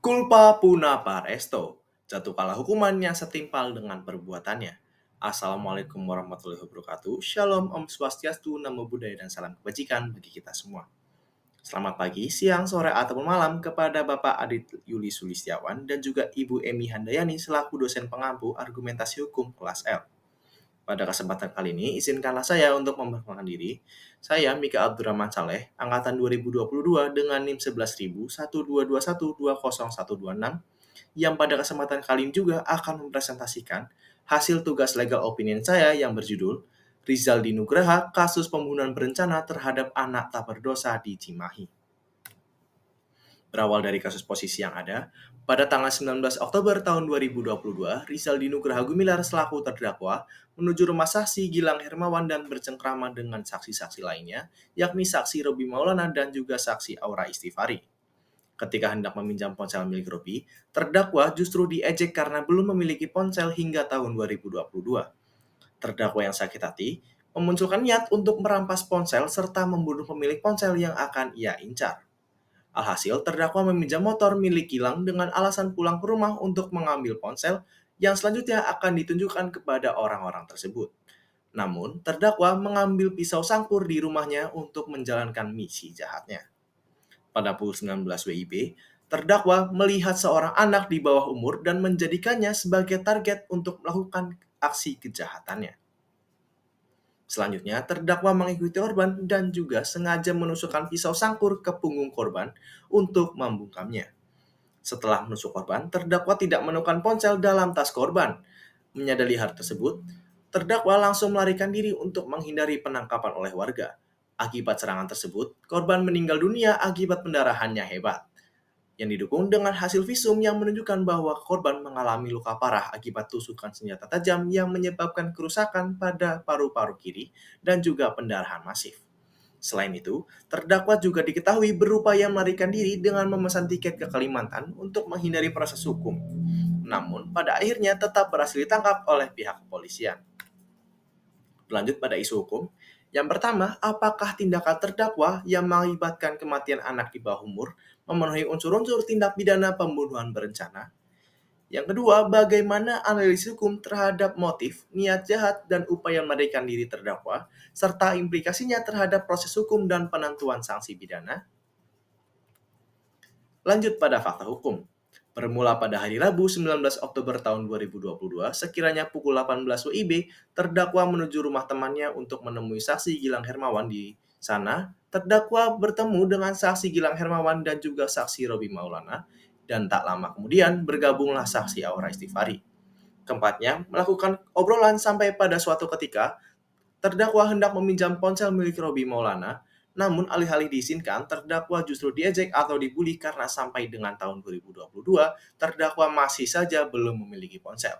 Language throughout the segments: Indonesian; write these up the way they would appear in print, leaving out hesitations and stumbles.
Culpa puna paresto. Jatuh kala hukuman yang setimpal dengan perbuatannya. Assalamualaikum warahmatullahi wabarakatuh. Shalom, Om Swastiastu, Namo Buddhaya, dan salam kebajikan bagi kita semua. Selamat pagi, siang, sore, ataupun malam kepada Bapak Adit Yuli Sulistiawan dan juga Ibu Emi Handayani selaku dosen pengampu argumentasi hukum kelas L. Pada kesempatan kali ini, izinkanlah saya untuk memperkenalkan diri. Saya Mika Abdurrahman Saleh, angkatan 2022 dengan NIM 11.122120126, yang pada kesempatan kali ini juga akan mempresentasikan hasil tugas legal opinion saya yang berjudul Rizaldi Nugraha, kasus pembunuhan berencana terhadap anak tak berdosa di Cimahi. Berawal dari kasus posisi yang ada, pada tanggal 19 Oktober tahun 2022, Rizaldi Nugraha Gumilar selaku terdakwa menuju rumah saksi Gilang Hermawan dan bercengkrama dengan saksi-saksi lainnya, yakni saksi Robi Maulana dan juga saksi Aura Istifari. Ketika hendak meminjam ponsel milik Robi, terdakwa justru diejek karena belum memiliki ponsel hingga tahun 2022. Terdakwa yang sakit hati memunculkan niat untuk merampas ponsel serta membunuh pemilik ponsel yang akan ia incar. Alhasil, terdakwa meminjam motor milik Gilang dengan alasan pulang ke rumah untuk mengambil ponsel yang selanjutnya akan ditunjukkan kepada orang-orang tersebut. Namun, terdakwa mengambil pisau sangkur di rumahnya untuk menjalankan misi jahatnya. Pada pukul 19 WIB, terdakwa melihat seorang anak di bawah umur dan menjadikannya sebagai target untuk melakukan aksi kejahatannya. Selanjutnya, terdakwa mengikuti korban dan juga sengaja menusukkan pisau sangkur ke punggung korban untuk membungkamnya. Setelah menusuk korban, terdakwa tidak menemukan ponsel dalam tas korban. Menyadari hal tersebut, terdakwa langsung melarikan diri untuk menghindari penangkapan oleh warga. Akibat serangan tersebut, korban meninggal dunia akibat pendarahannya hebat, yang didukung dengan hasil visum yang menunjukkan bahwa korban mengalami luka parah akibat tusukan senjata tajam yang menyebabkan kerusakan pada paru-paru kiri dan juga pendarahan masif. Selain itu, terdakwa juga diketahui berupaya melarikan diri dengan memesan tiket ke Kalimantan untuk menghindari proses hukum. Namun, pada akhirnya tetap berhasil ditangkap oleh pihak kepolisian. Berlanjut pada isu hukum, yang pertama, apakah tindakan terdakwa yang mengakibatkan kematian anak di bawah umur memenuhi unsur-unsur tindak pidana pembunuhan berencana? Yang kedua, bagaimana analisis hukum terhadap motif, niat jahat, dan upaya melarikan diri terdakwa, serta implikasinya terhadap proses hukum dan penentuan sanksi pidana? Lanjut pada fakta hukum. Bermula pada hari Rabu 19 Oktober tahun 2022, sekiranya pukul 18 WIB, terdakwa menuju rumah temannya untuk menemui saksi Gilang Hermawan di sana. Terdakwa bertemu dengan saksi Gilang Hermawan dan juga saksi Robi Maulana, dan tak lama kemudian bergabunglah saksi Aura Istifari. Keempatnya melakukan obrolan sampai pada suatu ketika, terdakwa hendak meminjam ponsel milik Robi Maulana, namun alih-alih diizinkan, terdakwa justru diejek atau dibully karena sampai dengan tahun 2022, terdakwa masih saja belum memiliki ponsel.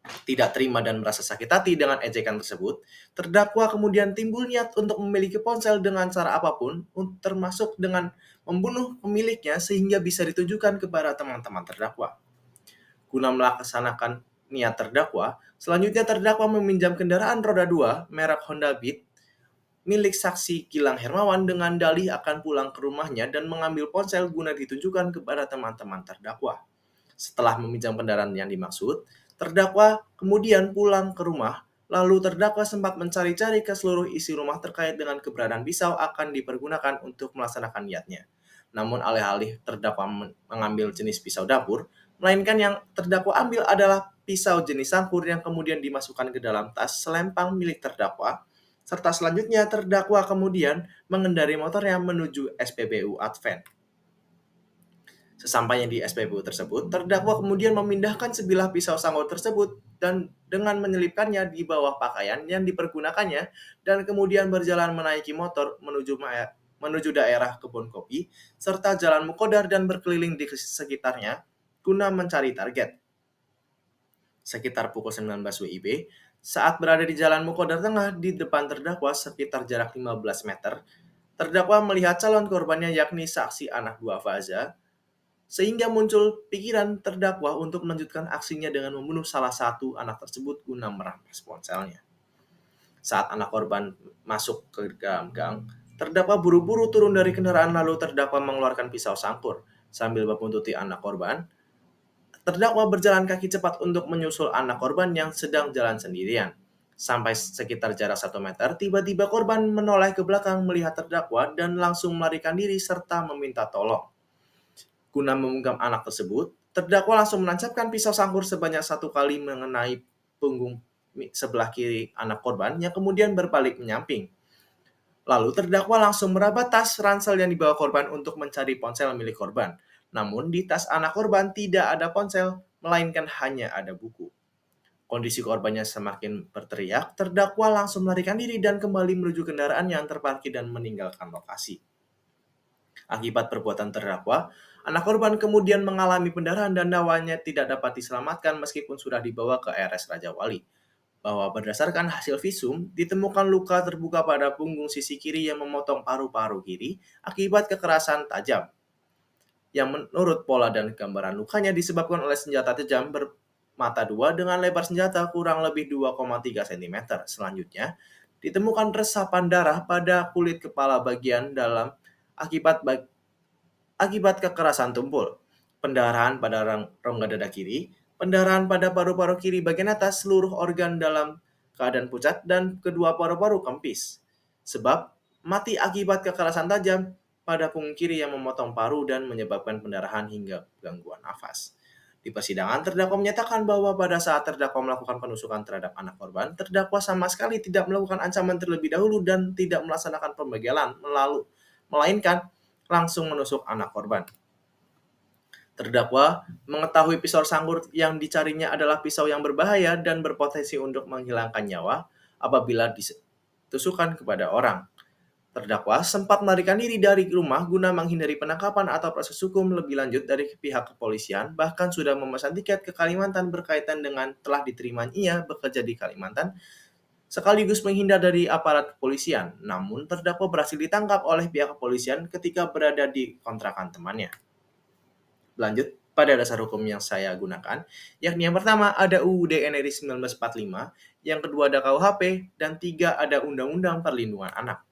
Tidak terima dan merasa sakit hati dengan ejekan tersebut, terdakwa kemudian timbul niat untuk memiliki ponsel dengan cara apapun, termasuk dengan membunuh pemiliknya sehingga bisa ditunjukkan kepada teman-teman terdakwa. Guna melaksanakan niat terdakwa, selanjutnya terdakwa meminjam kendaraan roda 2 merek Honda Beat milik saksi Gilang Hermawan dengan dalih akan pulang ke rumahnya dan mengambil ponsel guna ditunjukkan kepada teman-teman terdakwa. Setelah meminjam kendaraan yang dimaksud, terdakwa kemudian pulang ke rumah, lalu terdakwa sempat mencari-cari ke seluruh isi rumah terkait dengan keberadaan pisau akan dipergunakan untuk melaksanakan niatnya. Namun alih-alih terdakwa mengambil jenis pisau dapur, melainkan yang terdakwa ambil adalah pisau jenis sangkur yang kemudian dimasukkan ke dalam tas selempang milik terdakwa, serta selanjutnya terdakwa kemudian mengendarai motornya menuju SPBU Advent. Sesampainya di SPBU tersebut, terdakwa kemudian memindahkan sebilah pisau sangkur tersebut dan dengan menyelipkannya di bawah pakaian yang dipergunakannya dan kemudian berjalan menaiki motor menuju daerah kebun kopi serta jalan Mukodar dan berkeliling di sekitarnya guna mencari target. Sekitar pukul 19 WIB, saat berada di jalan Mukodar Tengah di depan terdakwa sekitar jarak 15 meter, terdakwa melihat calon korbannya yakni saksi anak buah Faza, sehingga muncul pikiran terdakwa untuk melanjutkan aksinya dengan membunuh salah satu anak tersebut guna merampas ponselnya. Saat anak korban masuk ke dalam gang, terdakwa buru-buru turun dari kendaraan lalu terdakwa mengeluarkan pisau sangkur. Sambil membuntuti anak korban, terdakwa berjalan kaki cepat untuk menyusul anak korban yang sedang jalan sendirian. Sampai sekitar jarak 1 meter, tiba-tiba korban menoleh ke belakang melihat terdakwa dan langsung melarikan diri serta meminta tolong. Guna membungkam anak tersebut, terdakwa langsung menancapkan pisau sangkur sebanyak 1 kali mengenai punggung sebelah kiri anak korban yang kemudian berbalik menyamping. Lalu terdakwa langsung meraba tas ransel yang dibawa korban untuk mencari ponsel milik korban. Namun di tas anak korban tidak ada ponsel, melainkan hanya ada buku. Kondisi korbannya semakin berteriak, terdakwa langsung melarikan diri dan kembali menuju kendaraan yang terparkir dan meninggalkan lokasi. Akibat perbuatan terdakwa, anak korban kemudian mengalami pendarahan dan nyawanya tidak dapat diselamatkan meskipun sudah dibawa ke RS Raja Wali. Bahwa berdasarkan hasil visum, ditemukan luka terbuka pada punggung sisi kiri yang memotong paru-paru kiri akibat kekerasan tajam. Yang menurut pola dan gambaran lukanya disebabkan oleh senjata tajam bermata dua dengan lebar senjata kurang lebih 2,3 cm. Selanjutnya, ditemukan resapan darah pada kulit kepala bagian dalam akibat kekerasan tumpul, pendarahan pada rongga dada kiri, pendarahan pada paru-paru kiri bagian atas, seluruh organ dalam keadaan pucat, dan kedua paru-paru kempis. Sebab mati akibat kekerasan tajam pada punggung kiri yang memotong paru dan menyebabkan pendarahan hingga gangguan nafas. Di persidangan, terdakwa menyatakan bahwa pada saat terdakwa melakukan penusukan terhadap anak korban, terdakwa sama sekali tidak melakukan ancaman terlebih dahulu dan tidak melaksanakan pembegalan, melainkan langsung menusuk anak korban. Terdakwa mengetahui pisau sangkur yang dicarinya adalah pisau yang berbahaya dan berpotensi untuk menghilangkan nyawa apabila ditusukkan kepada orang. Terdakwa sempat melarikan diri dari rumah guna menghindari penangkapan atau proses hukum lebih lanjut dari pihak kepolisian, bahkan sudah memesan tiket ke Kalimantan berkaitan dengan telah diterimanya bekerja di Kalimantan, sekaligus menghindar dari aparat kepolisian. Namun, terdakwa berhasil ditangkap oleh pihak kepolisian ketika berada di kontrakan temannya. Lanjut pada dasar hukum yang saya gunakan, yakni yang pertama ada UUD NRI 1945, yang kedua ada KUHP, dan tiga ada Undang-Undang Perlindungan Anak.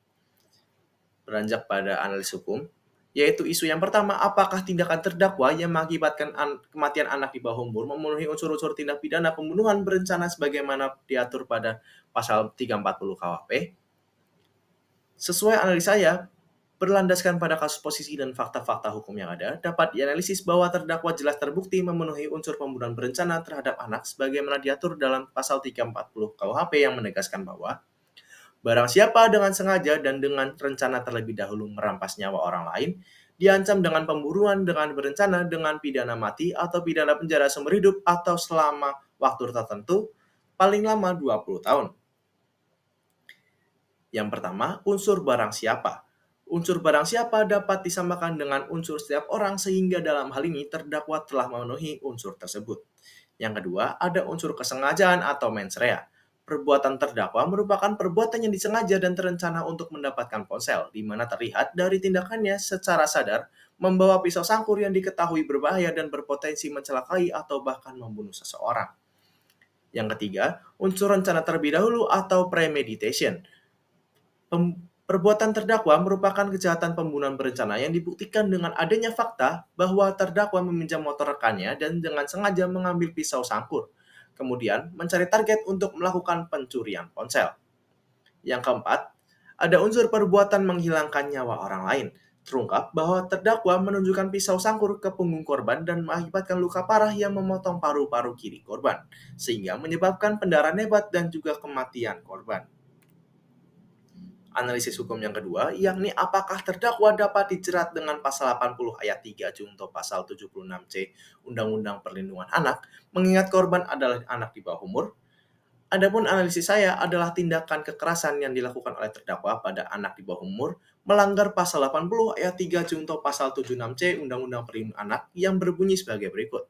Beranjak pada analis hukum, yaitu isu yang pertama, apakah tindakan terdakwa yang mengakibatkan kematian anak di bawah umur memenuhi unsur-unsur tindak pidana pembunuhan berencana sebagaimana diatur pada pasal 340 KUHP? Sesuai analis saya, berlandaskan pada kasus posisi dan fakta-fakta hukum yang ada, dapat dianalisis bahwa terdakwa jelas terbukti memenuhi unsur pembunuhan berencana terhadap anak sebagaimana diatur dalam pasal 340 KUHP yang menegaskan bahwa barang siapa dengan sengaja dan dengan rencana terlebih dahulu merampas nyawa orang lain, diancam dengan pembunuhan dengan berencana dengan pidana mati atau pidana penjara seumur hidup atau selama waktu tertentu, paling lama 20 tahun. Yang pertama, unsur barang siapa. Unsur barang siapa dapat disamakan dengan unsur setiap orang sehingga dalam hal ini terdakwa telah memenuhi unsur tersebut. Yang kedua, ada unsur kesengajaan atau mens rea. Perbuatan terdakwa merupakan perbuatan yang disengaja dan terencana untuk mendapatkan ponsel, di mana terlihat dari tindakannya secara sadar membawa pisau sangkur yang diketahui berbahaya dan berpotensi mencelakai atau bahkan membunuh seseorang. Yang ketiga, unsur rencana terlebih dahulu atau premeditation. Perbuatan terdakwa merupakan kejahatan pembunuhan berencana yang dibuktikan dengan adanya fakta bahwa terdakwa meminjam motor rekannya dan dengan sengaja mengambil pisau sangkur, kemudian mencari target untuk melakukan pencurian ponsel. Yang keempat, ada unsur perbuatan menghilangkan nyawa orang lain. Terungkap bahwa terdakwa menunjukkan pisau sangkur ke punggung korban dan mengakibatkan luka parah yang memotong paru-paru kiri korban, sehingga menyebabkan pendarahan hebat dan juga kematian korban. Analisis hukum yang kedua, yakni apakah terdakwa dapat dijerat dengan pasal 80 ayat 3 junto pasal 76C Undang-Undang Perlindungan Anak, mengingat korban adalah anak di bawah umur. Adapun analisis saya adalah tindakan kekerasan yang dilakukan oleh terdakwa pada anak di bawah umur melanggar pasal 80 ayat 3 junto pasal 76C Undang-Undang Perlindungan Anak yang berbunyi sebagai berikut.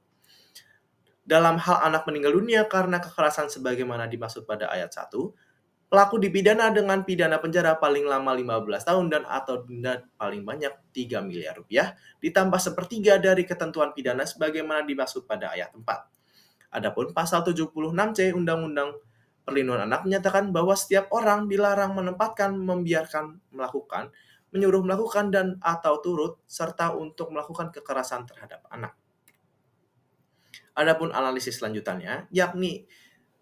Dalam hal anak meninggal dunia karena kekerasan sebagaimana dimaksud pada ayat 1, pelaku dipidana dengan pidana penjara paling lama 15 tahun dan atau denda paling banyak 3 miliar rupiah, ditambah sepertiga dari ketentuan pidana sebagaimana dimaksud pada ayat 4. Adapun pasal 76C Undang-Undang Perlindungan Anak menyatakan bahwa setiap orang dilarang menempatkan, membiarkan, melakukan, menyuruh melakukan dan atau turut serta untuk melakukan kekerasan terhadap anak. Adapun analisis lanjutannya, yakni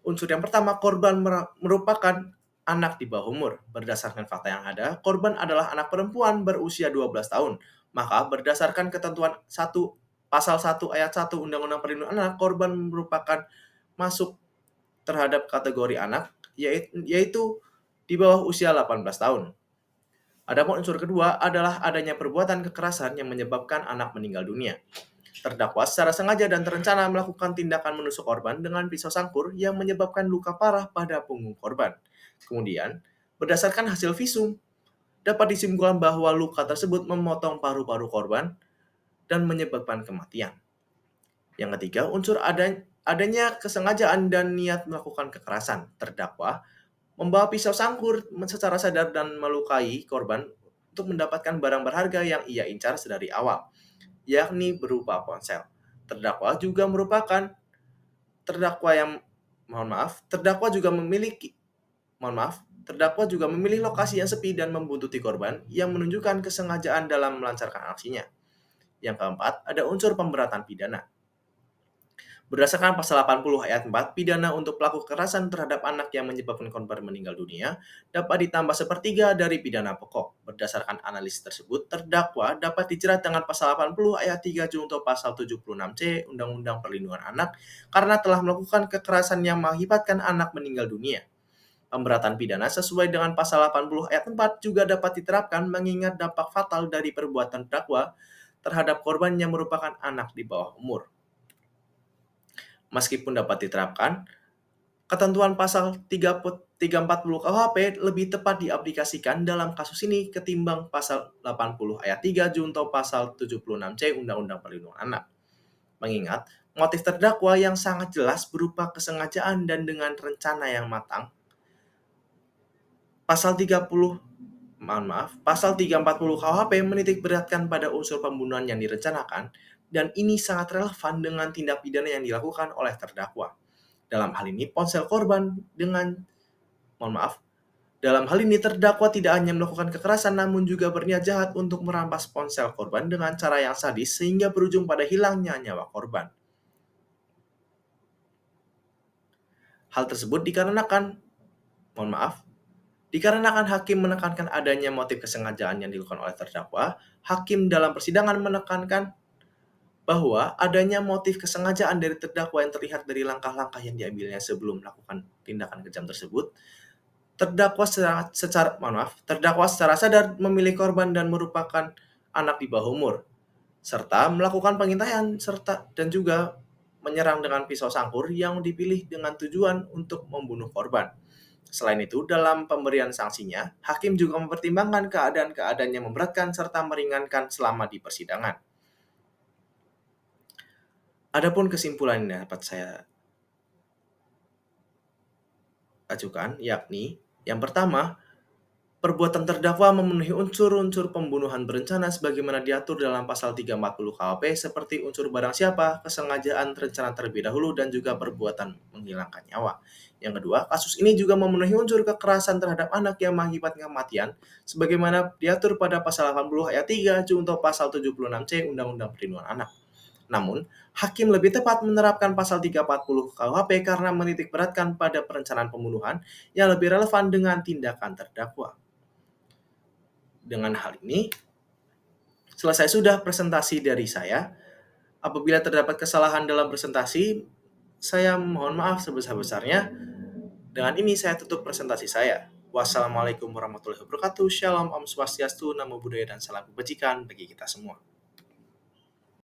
unsur yang pertama, korban merupakan anak di bawah umur. Berdasarkan fakta yang ada, korban adalah anak perempuan berusia 12 tahun. Maka berdasarkan ketentuan pasal 1 ayat 1 Undang-Undang Perlindungan Anak, korban merupakan masuk terhadap kategori anak, yaitu di bawah usia 18 tahun. Adapun unsur kedua adalah adanya perbuatan kekerasan yang menyebabkan anak meninggal dunia. Terdakwa secara sengaja dan terencana melakukan tindakan menusuk korban dengan pisau sangkur yang menyebabkan luka parah pada punggung korban. Kemudian, berdasarkan hasil visum, dapat disimpulkan bahwa luka tersebut memotong paru-paru korban dan menyebabkan kematian. Yang ketiga, unsur adanya kesengajaan dan niat melakukan kekerasan. Terdakwa membawa pisau sangkur secara sadar dan melukai korban untuk mendapatkan barang berharga yang ia incar sedari awal, yakni berupa ponsel. Terdakwa juga merupakan terdakwa yang terdakwa juga memilih lokasi yang sepi dan membuntuti korban yang menunjukkan kesengajaan dalam melancarkan aksinya. Yang keempat, ada unsur pemberatan pidana. Berdasarkan pasal 80 ayat 4, pidana untuk pelaku kekerasan terhadap anak yang menyebabkan korban meninggal dunia dapat ditambah sepertiga dari pidana pokok. Berdasarkan analisis tersebut, terdakwa dapat dijerat dengan pasal 80 ayat 3 junto pasal 76C Undang-Undang Perlindungan Anak karena telah melakukan kekerasan yang mengakibatkan anak meninggal dunia. Pemberatan pidana sesuai dengan pasal 80 ayat 4 juga dapat diterapkan mengingat dampak fatal dari perbuatan terdakwa terhadap korban yang merupakan anak di bawah umur. Meskipun dapat diterapkan, ketentuan pasal 340 KUHP lebih tepat diaplikasikan dalam kasus ini ketimbang pasal 80 ayat 3 junto pasal 76C Undang-Undang Perlindungan Anak. Mengingat motif terdakwa yang sangat jelas berupa kesengajaan dan dengan rencana yang matang. Pasal 340 KUHP menitik beratkan pada unsur pembunuhan yang direncanakan dan ini sangat relevan dengan tindak pidana yang dilakukan oleh terdakwa. Dalam hal ini terdakwa tidak hanya melakukan kekerasan namun juga berniat jahat untuk merampas ponsel korban dengan cara yang sadis sehingga berujung pada hilangnya nyawa korban. Hal tersebut dikarenakan hakim menekankan adanya motif kesengajaan yang dilakukan oleh terdakwa. Hakim dalam persidangan menekankan bahwa adanya motif kesengajaan dari terdakwa yang terlihat dari langkah-langkah yang diambilnya sebelum melakukan tindakan kejam tersebut. Terdakwa secara sadar memilih korban dan merupakan anak di bawah umur, serta melakukan pengintaian dan juga menyerang dengan pisau sangkur yang dipilih dengan tujuan untuk membunuh korban. Selain itu, dalam pemberian sanksinya, hakim juga mempertimbangkan keadaan-keadaan yang memberatkan serta meringankan selama di persidangan. Adapun kesimpulan yang dapat saya ajukan, yakni yang pertama, perbuatan terdakwa memenuhi unsur-unsur pembunuhan berencana sebagaimana diatur dalam pasal 340 KUHP seperti unsur barang siapa, kesengajaan, rencana terlebih dahulu, dan juga perbuatan menghilangkan nyawa. Yang kedua, kasus ini juga memenuhi unsur kekerasan terhadap anak yang mengakibatkan kematian sebagaimana diatur pada pasal 80 ayat 3 junto pasal 76C Undang-Undang Perlindungan Anak. Namun, hakim lebih tepat menerapkan pasal 340 KUHP karena menitik beratkan pada perencanaan pembunuhan yang lebih relevan dengan tindakan terdakwa. Dengan hal ini, selesai sudah presentasi dari saya. Apabila terdapat kesalahan dalam presentasi, saya mohon maaf sebesar-besarnya. Dengan ini saya tutup presentasi saya. Wassalamualaikum warahmatullahi wabarakatuh. Shalom, Om Swastiastu, Namo Buddhaya, dan salam kebajikan bagi kita semua.